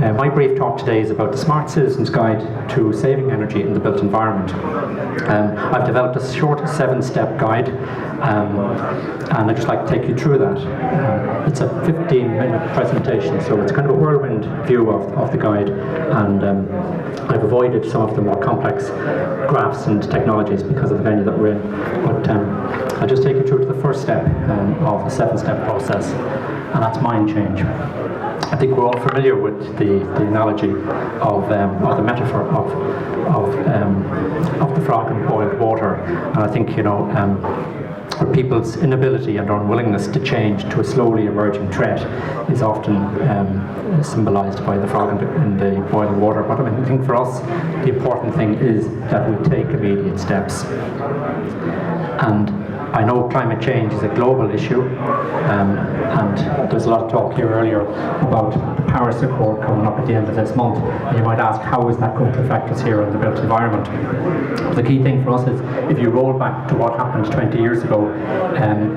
My brief talk today is about the Smart Citizens Guide to Saving Energy in the Built Environment. I've developed a short 7-step guide, and I'd just like to take you through that. It's a 15-minute presentation, so it's kind of a whirlwind view of the guide, and I've avoided some of the more complex graphs and technologies because of the venue that we're in. But I'll just take you through to the first step of the 7-step process, and that's mind change. I think we're all familiar with the analogy of or the metaphor of the frog in boiled water, and I think people's inability and unwillingness to change to a slowly emerging threat is often symbolised by the frog in the boiling water. But I think for us, the important thing is that we take immediate steps. And I know climate change is a global issue, and there's a lot of talk here earlier about the Paris Accord coming up at the end of this month, and you might ask, how is that going to affect us here in the built environment? The key thing for us is, if you roll back to what happened 20 years ago,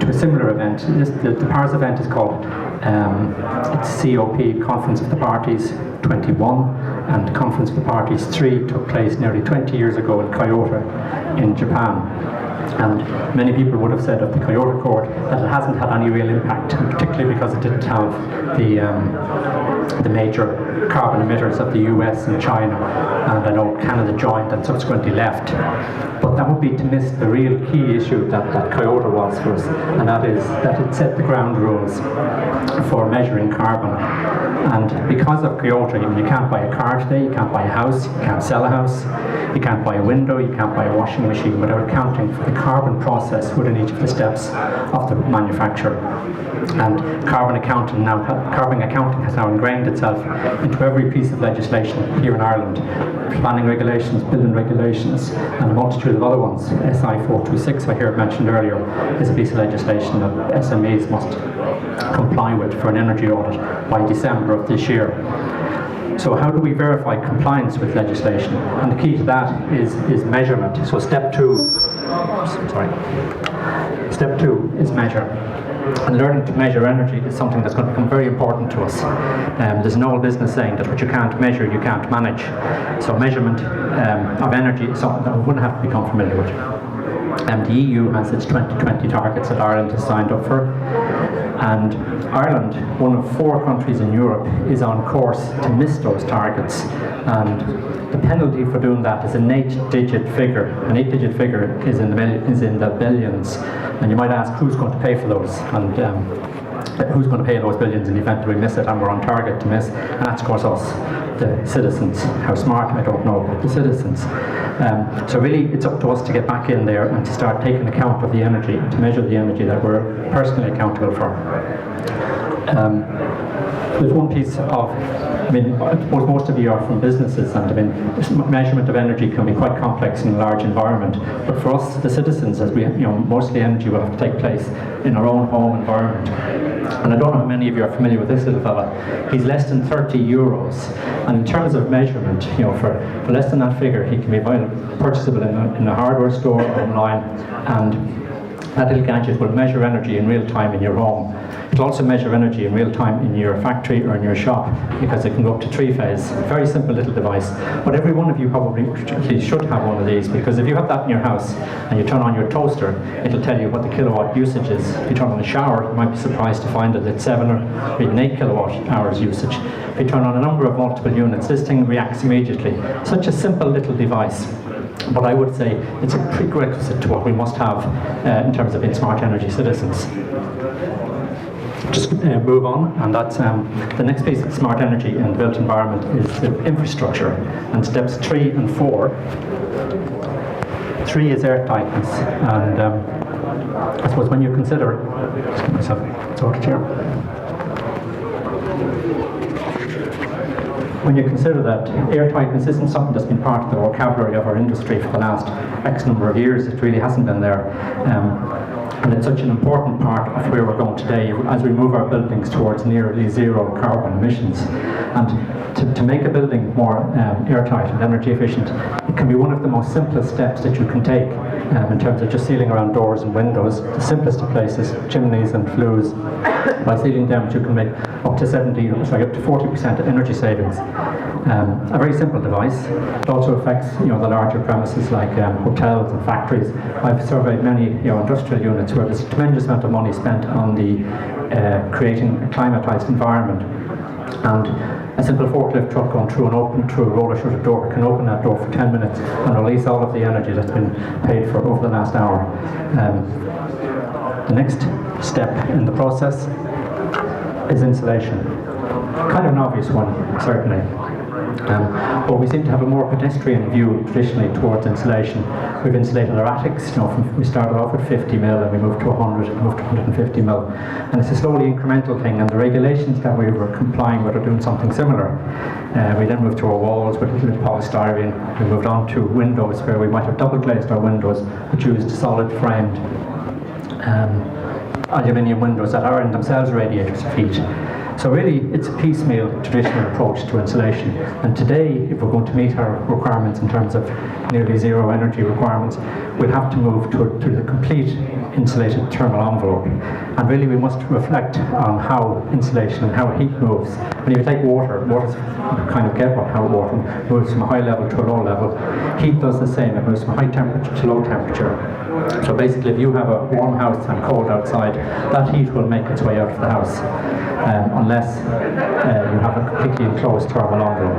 to a similar event, the Paris event is called it's COP, Conference of the Parties 21, and Conference of the Parties 3 took place nearly 20 years ago in Kyoto in Japan. And many people would have said of the Kyoto Accord that it hasn't had any real impact, particularly because it didn't have the major carbon emitters of the US and China, and I know Canada joined and subsequently left. But that would be to miss the real key issue that Kyoto was for us, and that is that it set the ground rules for measuring carbon. And because of Kyoto, you can't buy a car today, you can't buy a house, you can't sell a house, you can't buy a window, you can't buy a washing machine without accounting for the carbon process within each of the steps of the manufacture. And carbon accounting has now ingrained itself into every piece of legislation here in Ireland. Planning regulations, building regulations, and a multitude of other ones. SI 426, I heard mentioned earlier, is a piece of legislation that SMEs must comply with for an energy audit by December of this year. So how do we verify compliance with legislation? And the key to that is measurement. So step two is measure. And learning to measure energy is something that's going to become very important to us. There's an old business saying that what you can't measure, you can't manage. So measurement of energy is something that we wouldn't have to become familiar with. The EU has its 2020 targets that Ireland has signed up for. And Ireland, one of 4 countries in Europe, is on course to miss those targets. And the penalty for doing that is an 8-digit figure. An 8-digit figure is in the billions. And you might ask, who's going to pay for those? And who's going to pay those billions in the event that we miss it and we're on target to miss? And that's, of course, us, the citizens. How smart, I don't know, but the citizens. So really, it's up to us to get back in there and to start taking account of the energy, to measure the energy that we're personally accountable for. There's one piece of, I suppose most of you are from businesses, and measurement of energy can be quite complex in a large environment. But for us, the citizens, as we, mostly energy will have to take place in our own home environment. And I don't know how many of you are familiar with this little fella. He's less than 30 euros. And in terms of measurement, for less than that figure, he can be purchasable in a hardware store or online. And that little gadget will measure energy in real time in your home. It'll also measure energy in real time in your factory or in your shop, because it can go up to 3-phase. Very simple little device. But every one of you probably should have one of these, because if you have that in your house and you turn on your toaster, it'll tell you what the kilowatt usage is. If you turn on the shower, you might be surprised to find that it's 7 or even 8 kilowatt hours usage. If you turn on a number of multiple units, this thing reacts immediately. Such a simple little device. But I would say it's a prerequisite to what we must have in terms of being smart energy citizens. Just move on, and that's the next piece of smart energy in the built environment is the infrastructure. And steps 3 and 4. 3 is air tightness, and I suppose when you consider, just get myself sorted here. When you consider that air tightness isn't something that's been part of the vocabulary of our industry for the last X number of years, it really hasn't been there. And it's such an important part of where we're going today as we move our buildings towards nearly zero carbon emissions. And to make a building more airtight and energy efficient, it can be one of the most simplest steps that you can take. in terms of just sealing around doors and windows. The simplest of places, chimneys and flues. By sealing them, you can make up to 40% energy savings. A very simple device. It also affects the larger premises like hotels and factories. I've surveyed many industrial units where there's a tremendous amount of money spent on the creating a climatized environment. And a simple forklift truck going through a roller shutter door can open that door for 10 minutes and release all of the energy that's been paid for over the last hour. The next step in the process is insulation. Kind of an obvious one, certainly. But we seem to have a more pedestrian view traditionally towards insulation. We've insulated our attics, we started off at 50 mil and we moved to 100, we moved to 150 mil. And it's a slowly incremental thing, and the regulations that we were complying with are doing something similar. We then moved to our walls with a little polystyrene. We moved on to windows where we might have double glazed our windows, but used solid framed aluminium windows that are in themselves radiators of heat. So really, it's a piecemeal traditional approach to insulation. And today, if we're going to meet our requirements in terms of nearly zero energy requirements, we'll have to move to the complete insulated thermal envelope. And really, we must reflect on how insulation and how heat moves. When you take water kind of get how water moves from a high level to a low level. Heat does the same. It moves from high temperature to low temperature. So basically, if you have a warm house and cold outside, that heat will make its way out of the house. Unless you have a completely enclosed thermal envelope.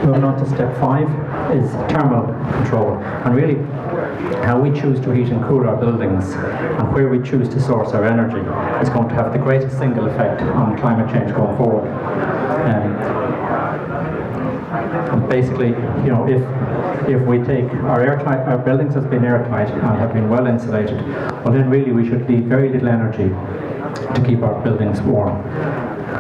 Moving on to step 5 is thermal control, and really how we choose to heat and cool our buildings and where we choose to source our energy is going to have the greatest single effect on climate change going forward. And basically, if we take our buildings has been airtight and have been well insulated, well then really we should need very little energy to keep our buildings warm.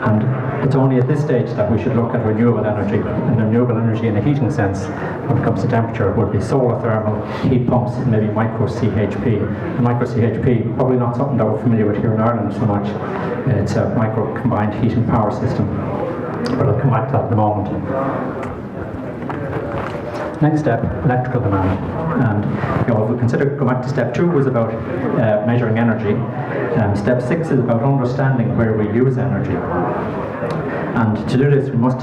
And it's only at this stage that we should look at renewable energy. And renewable energy in a heating sense, when it comes to temperature, would be solar thermal, heat pumps, and maybe micro CHP. And micro CHP, probably not something that we're familiar with here in Ireland so much. It's a micro combined heat and power system. But I'll come back to that in a moment. Next step, electrical demand. And if we go back to step 2 was about measuring energy. Step 6 is about understanding where we use energy. And to do this, we must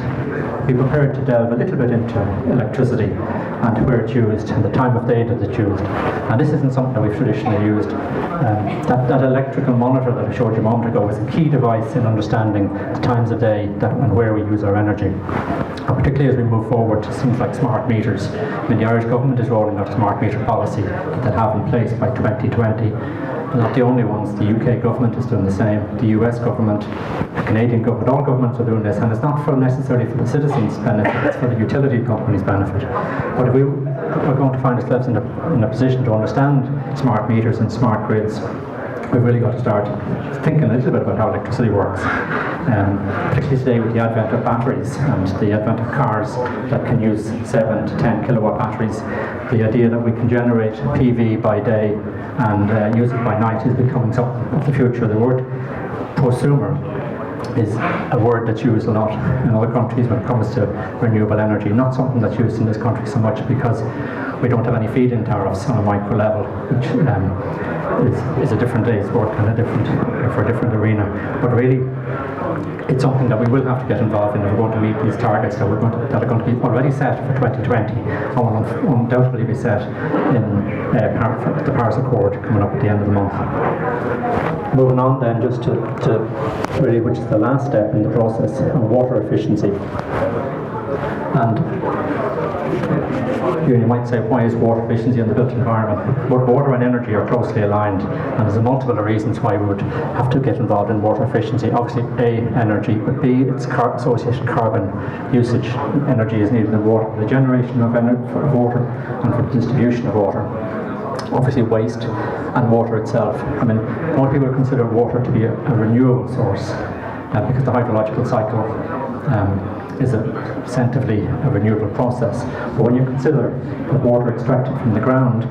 be prepared to delve a little bit into electricity and where it's used and the time of day that it's used. And this isn't something that we've traditionally used. That electrical monitor that I showed you a moment ago is a key device in understanding the times of day and where we use our energy. And particularly as we move forward to things like smart meters. I mean, the Irish government is rolling out a smart meter policy that they'll have in place by 2020. They're not the only ones. The UK government is doing the same. The US government, the Canadian government, all governments are doing this, and it's not necessarily for the citizens' benefit, it's for the utility companies' benefit. But if we're going to find ourselves in a position to understand smart meters and smart grids, we've really got to start thinking a little bit about how electricity works. Particularly today with the advent of batteries and the advent of cars that can use 7 to 10 kilowatt batteries, the idea that we can generate PV by day and use it by night is becoming something of the future. The word prosumer is a word that's used a lot in other countries when it comes to renewable energy, not something that's used in this country so much because we don't have any feed-in tariffs on a micro level, which is a different day's work and for a different arena. But really, it's something that we will have to get involved in if we're going to meet these targets that are going to be already set for 2020 and will undoubtedly be set in the Paris Accord coming up at the end of the month. Moving on then just to really, which is the last step in the process, of water efficiency. And you might say, why is water efficiency in the built environment? But water and energy are closely aligned, and there's multiple reasons why we would have to get involved in water efficiency. Obviously, A, energy, but B, it's associated carbon usage. Energy is needed in water for the generation of water and for the distribution of water. Obviously, waste and water itself. I mean, most people consider water to be a renewable source because the hydrological cycle is essentially a renewable process. But when you consider that water extracted from the ground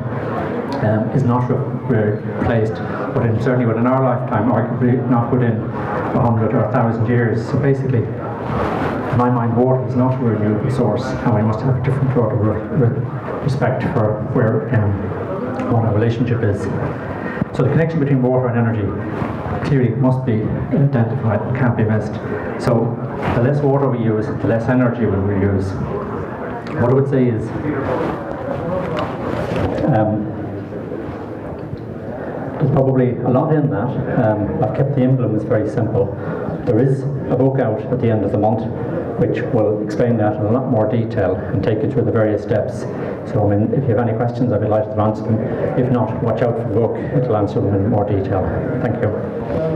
is not replaced, certainly within our lifetime, arguably not within 100 or 1,000 years. So basically, my mind, water is not a renewable resource, and we must have a different sort of respect for where what our relationship is. So the connection between water and energy clearly must be identified and can't be missed. So the less water we use, the less energy we will use. What I would say is there's probably a lot in that. I've kept the emblems very simple. There is a book out at the end of the month which will explain that in a lot more detail and take you through the various steps. So I mean, if you have any questions, I'd be delighted to answer them. If not, watch out for the book. It'll answer them in more detail. Thank you.